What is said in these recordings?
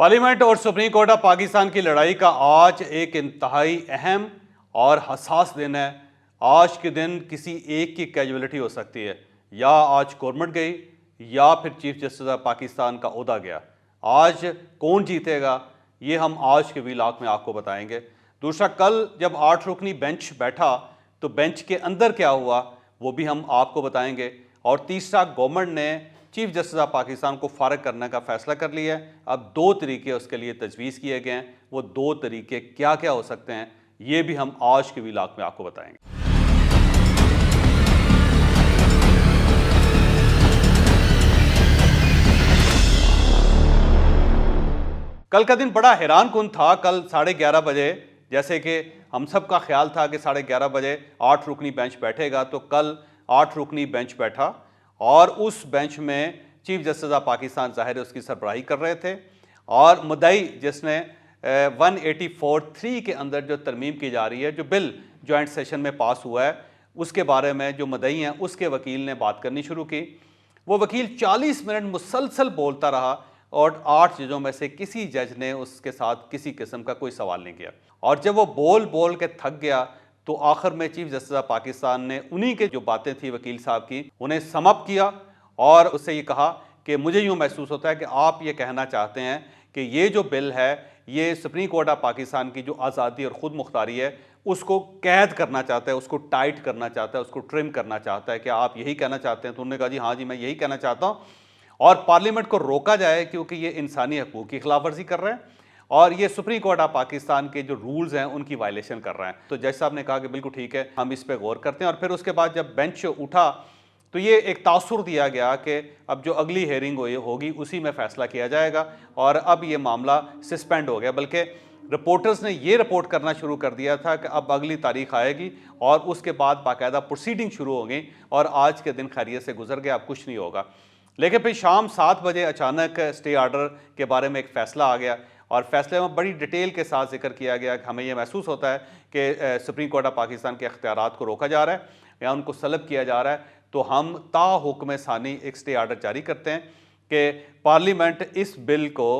Parliament और supreme court of Pakistan की लड़ाई का आज एक इंतहाई अहम और हसास दिन है। आज के दिन किसी एक की कैजुअलिटी हो सकती है, या आज गवर्नमेंट गई या फिर चीफ जस्टिस ऑफ पाकिस्तान का ओहदा गया। आज कौन जीतेगा ये हम आज के व्लॉग में आपको बताएंगे। दूसरा, कल जब 8 रुकनी बेंच बैठा तो बेंच के अंदर क्या हुआ वो भी हम आपको बताएंगे। और तीसरा, गवर्नमेंट ने चीफ जस्टिस ऑफ पाकिस्तान को फारग करने का फैसला कर लिया है। अब 2 तरीके उसके लिए तजवीज़ किए गए हैं। वो 2 तरीके क्या क्या हो सकते हैं ये भी हम आज के व्लॉग में आपको बताएंगे। कल का दिन बड़ा हैरान कुन था। कल 11:30 बजे, जैसे कि हम सब का ख्याल था कि 11:30 बजे 8 रुकनी बेंच बैठेगा, तो कल 8 रुकनी बेंच बैठा और उस बेंच में चीफ जस्टिस ऑफ पाकिस्तान ज़ाहिर है उसकी सरबराही कर रहे थे। और मुद्दई जिसने 184(3) के अंदर जो तरमीम की जा रही है, जो बिल जॉइंट सेशन में पास हुआ है, उसके बारे में जो मुद्दई हैं उसके वकील ने बात करनी शुरू की। वो वकील 40 मिनट मुसलसल बोलता रहा और 8 जजों में से किसी जज ने उसके साथ किसी किस्म का कोई सवाल नहीं किया। और जब वो बोल बोल के थक गया तो आखिर में चीफ जस्टिस ऑफ पाकिस्तान ने उन्हीं के जो बातें थी वकील साहब की, उन्हें समअप किया और उससे ये कहा कि मुझे यूँ महसूस होता है कि आप ये कहना चाहते हैं कि ये जो बिल है ये सुप्रीम कोर्ट ऑफ पाकिस्तान की जो आज़ादी और ख़ुद मुख्तारी है उसको कैद करना चाहता है, उसको टाइट करना चाहता है, उसको ट्रिम करना चाहता है। क्या आप यही कहना चाहते हैं? तो उन्होंने कहा जी हाँ जी, मैं यही कहना चाहता हूँ। और पार्लियामेंट को रोका जाए क्योंकि ये इंसानी हकूक़ की खिलाफ वर्जी कर रहे हैं और ये सुप्रीम कोर्ट ऑफ पाकिस्तान के जो रूल्स हैं उनकी वायलेशन कर रहे हैं। तो जज साहब ने कहा कि बिल्कुल ठीक है, हम इस पर गौर करते हैं। और फिर उसके बाद जब बेंच उठा तो ये एक तासुर दिया गया कि अब जो अगली हेयरिंग होगी उसी में फ़ैसला किया जाएगा और अब ये मामला सस्पेंड हो गया। बल्कि रिपोर्टर्स ने ये रिपोर्ट करना शुरू कर दिया था कि अब अगली तारीख आएगी और उसके बाद बाकायदा प्रोसीडिंग शुरू हो गई और आज के दिन खैरियत से गुजर गया, अब कुछ नहीं होगा। लेकिन फिर शाम 7 बजे अचानक स्टे आर्डर के बारे में एक फ़ैसला आ गया और फैसले में बड़ी डिटेल के साथ जिक्र किया गया कि हमें यह महसूस होता है कि सुप्रीम कोर्ट ऑफ पाकिस्तान के अख्तियारात को रोका जा रहा है या उनको सलब किया जा रहा है, तो हम ता हुक्म सानी एक स्टे आर्डर जारी करते हैं कि पार्लियामेंट इस बिल को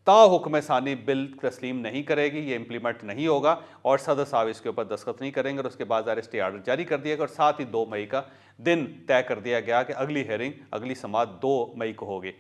ता हुक्म सानी बिल तस्लीम नहीं करेगी, ये इम्प्लीमेंट नहीं होगा और सदर साहब इसके ऊपर दस्तखत नहीं करेंगे। और उसके बाद ज़ाहिर स्टे आर्डर जारी कर दिया गया और साथ ही 2 मई का दिन तय कर दिया गया कि अगली हेयरिंग, अगली समाअत 2 मई को होगी।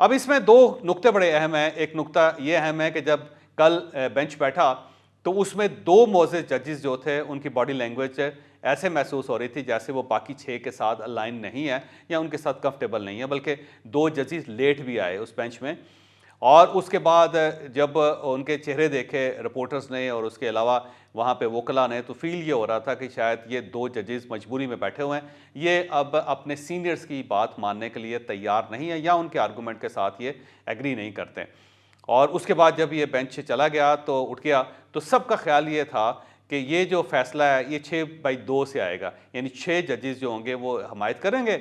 अब इसमें 2 नुक्ते बड़े अहम हैं। एक नुक्ता ये अहम है कि जब कल बेंच बैठा तो उसमें 2 मोअज़्ज़िज़ जजेस जो थे उनकी बॉडी लैंग्वेज ऐसे महसूस हो रही थी जैसे वो बाकी 6 के साथ अलाइन नहीं है या उनके साथ कंफर्टेबल नहीं है, बल्कि 2 जजेस लेट भी आए उस बेंच में। और उसके बाद जब उनके चेहरे देखे रिपोर्टर्स ने और उसके अलावा वहाँ पे वकला ने, तो फील ये हो रहा था कि शायद ये 2 जजेस मजबूरी में बैठे हुए हैं, ये अब अपने सीनियर्स की बात मानने के लिए तैयार नहीं है या उनके आर्गूमेंट के साथ ये एग्री नहीं करते। और उसके बाद जब ये बेंच चला गया तो उठ गया, तो सबका ख्याल ये था कि ये जो फैसला है ये 6/2 से आएगा, यानी 6 जजेस जो होंगे वो हमायत करेंगे,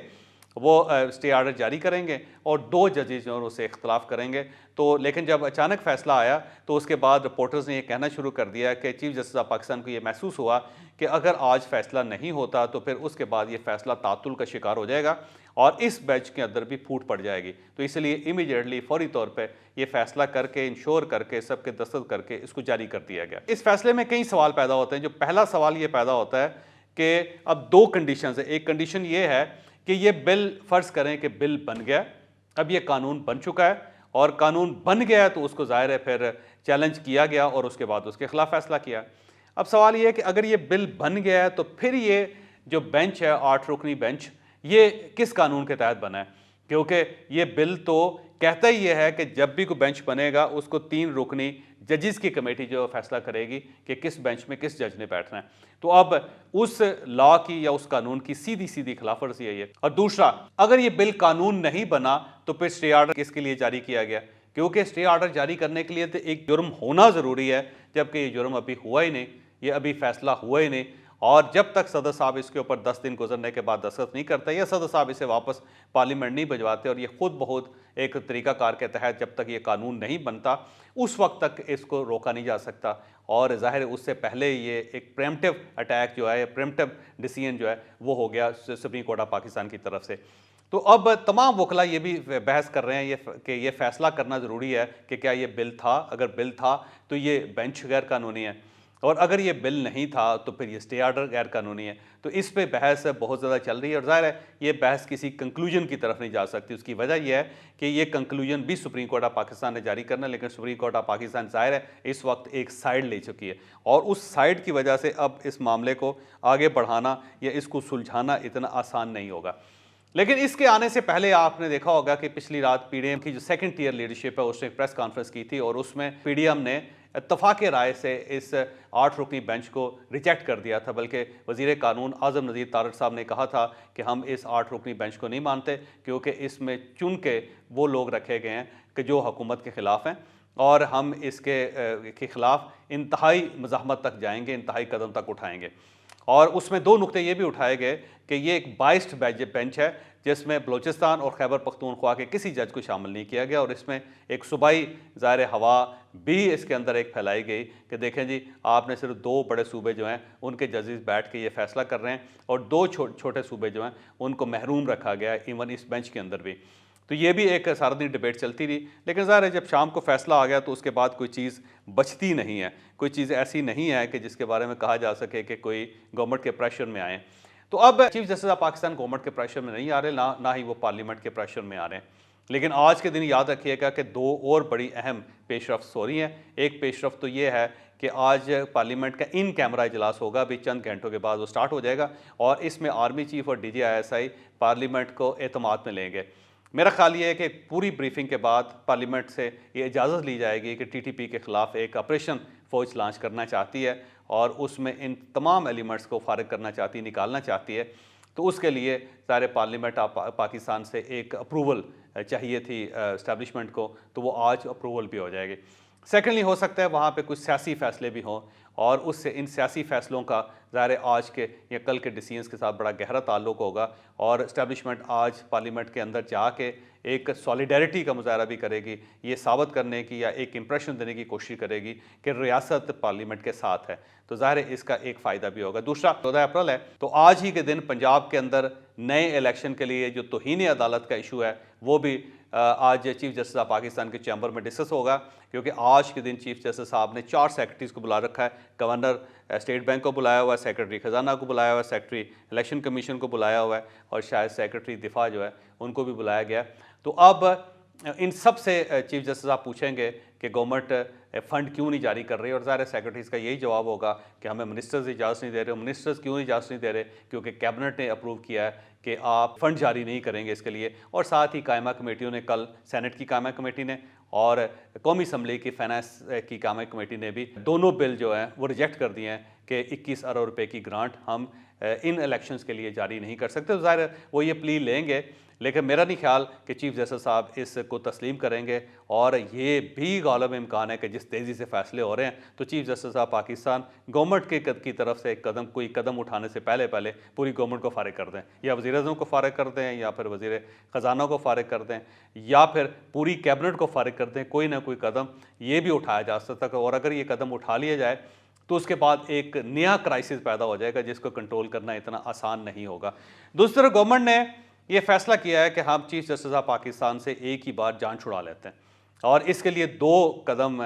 वो स्टे आर्डर जारी करेंगे और 2 जजेस जो हैं उससे इख्तलाफ करेंगे। तो लेकिन जब अचानक फ़ैसला आया तो उसके बाद रिपोर्टर्स ने ये कहना शुरू कर दिया कि चीफ जस्टिस ऑफ पाकिस्तान को ये महसूस हुआ कि अगर आज फ़ैसला नहीं होता तो फिर उसके बाद ये फ़ैसला तातुल का शिकार हो जाएगा और इस बेंच के अंदर भी फूट पड़ जाएगी। तो इसलिए इमीडिएटली फौरी तौर पे ये फ़ैसला करके, इंश्योर करके, सबके दस्तखत करके इसको जारी कर दिया गया। इस फ़ैसले में कई सवाल पैदा होते हैं। जो पहला सवाल ये पैदा होता है कि अब 2 कंडीशंस है। एक कंडीशन ये है कि ये बिल, फ़र्ज़ करें कि बिल बन गया, अब ये कानून बन चुका है और कानून बन गया है तो उसको ज़ाहिर है फिर चैलेंज किया गया और उसके बाद उसके ख़िलाफ़ फ़ैसला किया। अब सवाल ये है कि अगर ये बिल बन गया है तो फिर ये जो बेंच है 8 रुकनी बेंच, ये किस कानून के तहत बना है? क्योंकि ये बिल तो कहता ही ये है कि जब भी कोई बेंच बनेगा उसको 3 रुकनी जजेस की कमेटी जो फैसला करेगी कि किस बेंच में किस जज ने बैठना है। तो अब उस लॉ की या उस कानून की सीधी सीधी खिलाफवर्जी है ये। और दूसरा, अगर ये बिल कानून नहीं बना तो फिर स्टे आर्डर किसके लिए जारी किया गया? क्योंकि स्टे आर्डर जारी करने के लिए तो एक जुर्म होना ज़रूरी है, जबकि ये जुर्म अभी हुआ ही नहीं, ये अभी फैसला हुआ ही नहीं। और जब तक सदर साहब इसके ऊपर 10 दिन गुजरने के बाद दस्तखत नहीं करते या सदर साहब इसे वापस पार्लियामेंट नहीं भिजवाते और ये खुद बहुत एक तरीक़ाकार के तहत जब तक ये कानून नहीं बनता उस वक्त तक इसको रोका नहीं जा सकता। और ज़ाहिर है उससे पहले ये एक प्रेम्प्टिव अटैक जो है, प्रेम्प्टिव डिसीजन जो है वो हो गया सुप्रीम कोर्ट ऑफ पाकिस्तान की तरफ से। तो अब तमाम वकला ये भी बहस कर रहे हैं कि ये फैसला करना ज़रूरी है कि क्या ये बिल था, अगर बिल था तो ये बेंच गैर कानूनी है, और अगर ये बिल नहीं था तो फिर ये स्टे ऑर्डर गैर कानूनी है। तो इस पे बहस बहुत ज़्यादा चल रही है और ज़ाहिर है ये बहस किसी कंक्लूजन की तरफ नहीं जा सकती। उसकी वजह यह है कि ये कंक्लूजन भी सुप्रीम कोर्ट ऑफ पाकिस्तान ने जारी करना है, लेकिन सुप्रीम कोर्ट ऑफ पाकिस्तान ज़ाहिर है इस वक्त एक साइड ले चुकी है और उस साइड की वजह से अब इस मामले को आगे बढ़ाना या इसको सुलझाना इतना आसान नहीं होगा। लेकिन इसके आने से पहले आपने देखा होगा कि पिछली रात पीडीएम की जो सेकंड टियर लीडरशिप है उसने एक प्रेस कॉन्फ्रेंस की थी और उसमें पीडीएम ने इत्तफाक राय से इस 8 रुकनी बेंच को रिजेक्ट कर दिया था, बल्कि वज़ीर कानून आज़म नज़ीर तारड़ साहब ने कहा था कि हम इस 8 रुकनी बेंच को नहीं मानते क्योंकि इसमें चुन के वो लोग रखे गए हैं कि जो हुकूमत के ख़िलाफ़ हैं और हम इसके ख़िलाफ़ इंतहाई मज़ाहमत तक जाएंगे, इंतहाई कदम तक उठाएंगे। और उसमें 2 नुक्ते ये भी उठाए गए कि ये एक बाइस्ड बेंच है जिसमें बलूचिस्तान और खैबर पख्तूनख्वा के किसी जज को शामिल नहीं किया गया और इसमें एक सूबाई ज़ाहिर हवा भी इसके अंदर एक फैलाई गई कि देखें जी, आपने सिर्फ 2 बड़े सूबे जो हैं उनके जजेस बैठ के ये फैसला कर रहे हैं और 2 छोटे सूबे जो हैं उनको महरूम रखा गया है इवन इस बेंच के अंदर भी। तो ये भी एक सारा दिन डिबेट चलती रही, लेकिन ज़ाहिर है जब शाम को फैसला आ गया तो उसके बाद कोई चीज़ बचती नहीं है, कोई चीज़ ऐसी नहीं है कि जिसके बारे में कहा जा सके कि कोई गवर्नमेंट के प्रेशर में आए। तो अब chief justice of Pakistan government के प्रेशर में नहीं आ रहे, ना ही वो पार्लियामेंट के प्रेशर में आ रहे हैं। लेकिन आज के दिन याद रखिएगा कि 2 और बड़ी अहम पेशरफ्त हो रही हैं। एक पेशरफ्त तो ये है कि आज पार्लियामेंट का इन कैमरा इजलास होगा, अभी चंद घंटों के बाद वो स्टार्ट हो जाएगा और इसमें आर्मी चीफ और DGISI पार्लियामेंट को एतमाद में लेंगे। मेरा ख्याल ये है कि पूरी ब्रीफिंग के बाद पार्लियामेंट से ये इजाज़त ली जाएगी कि TTP के ख़िलाफ़ एक ऑपरेशन फ़ौज लॉन्च करना चाहती है और उसमें इन तमाम एलिमेंट्स को फ़ारिग करना चाहती है, निकालना चाहती है। तो उसके लिए सारे पार्लियामेंट पाकिस्तान से एक अप्रूवल चाहिए थी इस्टेब्लिशमेंट को, तो वो आज अप्रूवल भी हो जाएगी। सेकेंडली हो सकता है वहाँ पे कुछ सियासी फ़ैसले भी हों और उससे इन सियासी फ़ैसलों का ज़ाहिर आज के या कल के डिसीजंस के साथ बड़ा गहरा ताल्लुक़ होगा और इस्टेब्लिशमेंट आज पार्लियामेंट के अंदर जाके एक सॉलिडेरिटी का मुजाहरा भी करेगी, ये साबित करने की या एक इंप्रेशन देने की कोशिश करेगी कि रियासत पार्लियामेंट के साथ है। तो ज़ाहिर है इसका एक फ़ायदा भी होगा। दूसरा 14 अप्रैल है, तो आज ही के दिन पंजाब के अंदर नए इलेक्शन के लिए जो तौहीन अदालत का इशू है वो भी आज चीफ जस्टिस ऑफ पाकिस्तान के चैम्बर में डिस्कस होगा, क्योंकि आज के दिन चीफ जस्टिस साहब ने 4 सेक्रेटरीज़ को बुला रखा है। गवर्नर स्टेट बैंक को बुलाया हुआ है, सेक्रेटरी ख़जाना को बुलाया हुआ है, सेक्रेटरी इलेक्शन कमीशन को बुलाया हुआ है और शायद सेक्रेटरी दिफा जो है उनको भी बुलाया गया। तो अब इन सब से चीफ जस्टिस साहब पूछेंगे कि गवर्नमेंट फ़ंड क्यों नहीं जारी कर रही, और ज़ाहिर सेक्रेटरीज़ का यही जवाब होगा कि हमें मिनिस्टर्स इजाज़त नहीं दे रहे। मिनिस्टर्स क्यों इजाज़त नहीं दे रहे? क्योंकि कैबिनेट ने अप्रूव किया है कि आप फ़ंड जारी नहीं करेंगे इसके लिए। और साथ ही कायमा कमेटियों ने कल सेनेट की कायमा कमेटी ने और कौमी असम्बली की फाइनेंस की कायमा कमेटी ने भी दोनों बिल जो हैं वो रिजेक्ट कर दिए हैं कि 21 अरब रुपए की ग्रांट हम इन इलेक्शंस के लिए जारी नहीं कर सकते। तो ज़ाहिर वो ये प्ली लेंगे, लेकिन मेरा नहीं ख्याल कि चीफ जस्टिस साहब इसको तस्लीम करेंगे और ये भी गालिब इम्कान है कि जिस तेज़ी से फैसले हो रहे हैं तो चीफ जस्टिस साहब पाकिस्तान गवर्नमेंट की तरफ से कोई कदम उठाने से पहले पूरी गवर्नमेंट को फारिग कर दें, या वज़ीर-ए-आज़म को फारिग कर दें, या फिर वज़ीर ख़जाना को फारिग कर दें, या फिर पूरी कैबिनेट को फारिग कर दें। कोई ना कोई कदम ये भी उठाया जा सकता है और अगर ये कदम उठा लिया जाए तो उसके बाद एक नया क्राइसिस पैदा हो जाएगा जिसको कंट्रोल करना इतना आसान नहीं होगा। दूसरी तरफ गवर्नमेंट ने ये फैसला किया है कि हम चीफ जस्टिस ऑफ पाकिस्तान से एक ही बार जान छुड़ा लेते हैं और इसके लिए 2 कदम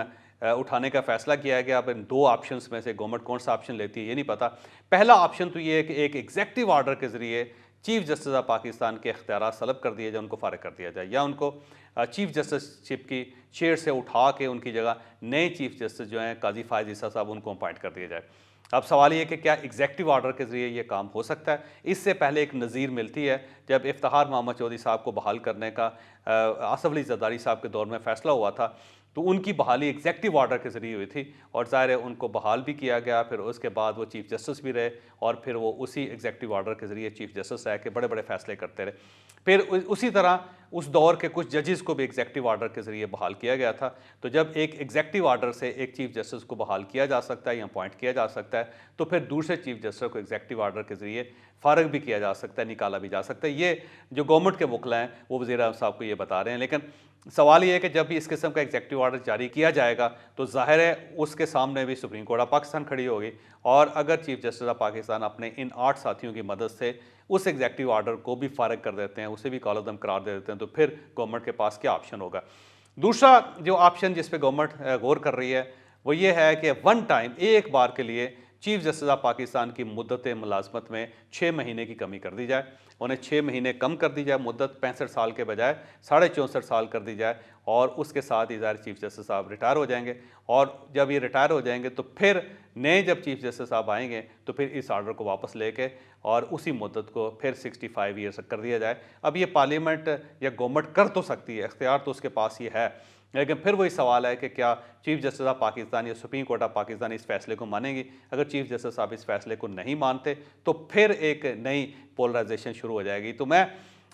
उठाने का फैसला किया गया। अब इन 2 ऑप्शंस में से गवर्नमेंट कौन सा ऑप्शन लेती है ये नहीं पता। पहला ऑप्शन तो ये है कि एक एग्जेक्टिव ऑर्डर के ज़रिए चीफ जस्टिस ऑफ पाकिस्तान के इख्तियार सलब कर दिए जाए, उनको फारिग कर दिया जाए, या उनको चीफ जस्टिसशिप की चेयर से उठा के उनकी जगह नए चीफ जस्टिस जो हैं काजी फायज़ ईसा साहब उनको अपॉइंट कर दिया जाए। अब सवाल ये कि क्या एग्जेक्टिव ऑर्डर के ज़रिए ये काम हो सकता है? इससे पहले एक नज़ीर मिलती है जब इफ्तिखार मोहम्मद चौधरी साहब को बहाल करने का आसफ अली ज़रदारी साहब के दौर में फ़ैसला हुआ था, तो उनकी बहाली एग्जेक्टिव ऑर्डर के ज़रिए हुई थी और ज़ाहिर है उनको बहाल भी किया गया। फिर उसके बाद वो चीफ जस्टिस भी रहे और फिर वो उसी एग्जेक्टिव ऑर्डर के ज़रिए चीफ जस्टिस रह के बड़े बड़े फ़ैसले करते रहे। फिर उसी तरह उस दौर के कुछ जजेस को भी एग्जेक्टिव ऑर्डर के ज़रिए बहाल किया गया था। तो जब एक एग्जेक्टिव ऑर्डर से एक चीफ जस्टिस को बहाल किया जा सकता है या अपॉइंट किया जा सकता है, तो फिर दूसरे चीफ जस्टिस को एग्जेक्टिव ऑर्डर के ज़रिए फ़ारिग भी किया जा सकता है, निकाला भी जा सकता है। ये जो गवर्नमेंट के वकला हैं वो वज़ीर साहब को ये बता रहे हैं। लेकिन सवाल ये है कि जब भी इस किस्म का एग्जेक्टिव ऑर्डर जारी किया जाएगा तो ज़ाहिर है उसके सामने भी सुप्रीम कोर्ट ऑफ पाकिस्तान खड़ी होगी और अगर चीफ जस्टिस ऑफ पाकिस्तान अपने इन 8 साथियों की मदद से उस एग्जेक्टिव ऑर्डर को भी फारिग कर देते हैं, उसे भी कॉलअदम करार दे देते हैं, तो फिर गवर्नमेंट के पास क्या ऑप्शन होगा। दूसरा जो ऑप्शन जिस पे गवर्नमेंट गौर कर रही है वो ये है कि वन टाइम एक बार के लिए चीफ जस्टिस ऑफ पाकिस्तान की मुद्दत मुलाजमत में 6 महीने की कमी कर दी जाए, उन्हें 6 महीने कम कर दी जाए, मुद्दत 65 साल के बजाय 64.5 साल कर दी जाए, और उसके साथ ही ज़ाहिर चीफ जस्टिस साहब रिटायर हो जाएंगे, और जब ये रिटायर हो जाएंगे तो फिर नए जब चीफ जस्टिस साहब आएंगे तो फिर इस आर्डर को वापस लेके और उसी मुद्दत को फिर 65 ईयर्स कर दिया जाए। अब ये पार्लियामेंट या गवर्नमेंट कर तो सकती है, इख्तियार तो उसके पास ये है, लेकिन फिर वही सवाल है कि क्या चीफ जस्टिस ऑफ पाकिस्तान या सुप्रीम कोर्ट ऑफ पाकिस्तान इस फैसले को मानेगी। अगर चीफ जस्टिस साहब इस फैसले को नहीं मानते तो फिर एक नई पोलराइजेशन शुरू हो जाएगी। तो मैं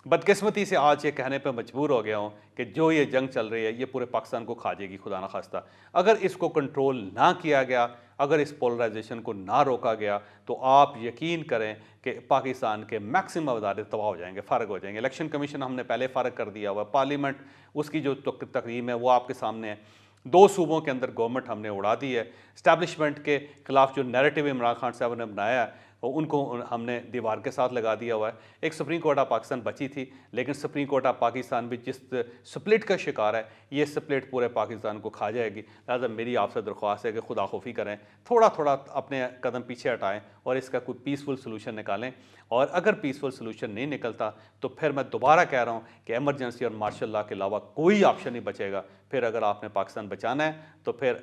बदकिस्मती से आज ये कहने पर मजबूर हो गया हूँ कि जो ये जंग चल रही है ये पूरे पाकिस्तान को खा जाएगी खुदा ना खास्ता। अगर इसको कंट्रोल ना किया गया, अगर इस पोलराइजेशन को ना रोका गया, तो आप यकीन करें कि पाकिस्तान के मैक्सिमम अदारे तबाह हो जाएंगे, फ़ारग हो जाएंगे। इलेक्शन कमीशन हमने पहले फ़ारग कर दिया हुआ, पार्लियामेंट उसकी जो तकरीम है वो आपके सामने है, 2 सूबों के अंदर गवर्नमेंट हमने उड़ा दी है। इस्टेब्लिशमेंट के खिलाफ जो नैरेटिव इमरान खान साहब ने बनाया है उनको हमने दीवार के साथ लगा दिया हुआ है। एक सुप्रीम कोर्ट ऑफ पाकिस्तान बची थी, लेकिन सुप्रीम कोर्ट ऑफ पाकिस्तान भी जिस स्प्लिट का शिकार है, ये स्प्लिट पूरे पाकिस्तान को खा जाएगी। लिहाजा मेरी आपसे दरख्वास्त है कि खुदा खौफी करें, थोड़ा थोड़ा अपने कदम पीछे हटाएं और इसका कोई पीसफुल सलूशन निकालें। और अगर पीसफुल सलूशन नहीं निकलता तो फिर मैं दोबारा कह रहा हूँ कि एमरजेंसी और मार्शल लॉ के अलावा कोई ऑप्शन नहीं बचेगा। फिर अगर आपने पाकिस्तान बचाना है तो फिर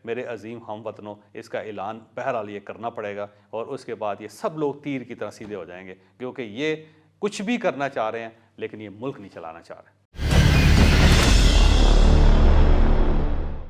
मेरे अजीम हम वतनों, इसका ऐलान बहरहाल ये करना पड़ेगा, और उसके बाद ये सब लोग तीर की तरह सीधे हो जाएंगे, क्योंकि ये कुछ भी करना चाह रहे हैं लेकिन ये मुल्क नहीं चलाना चाह रहे।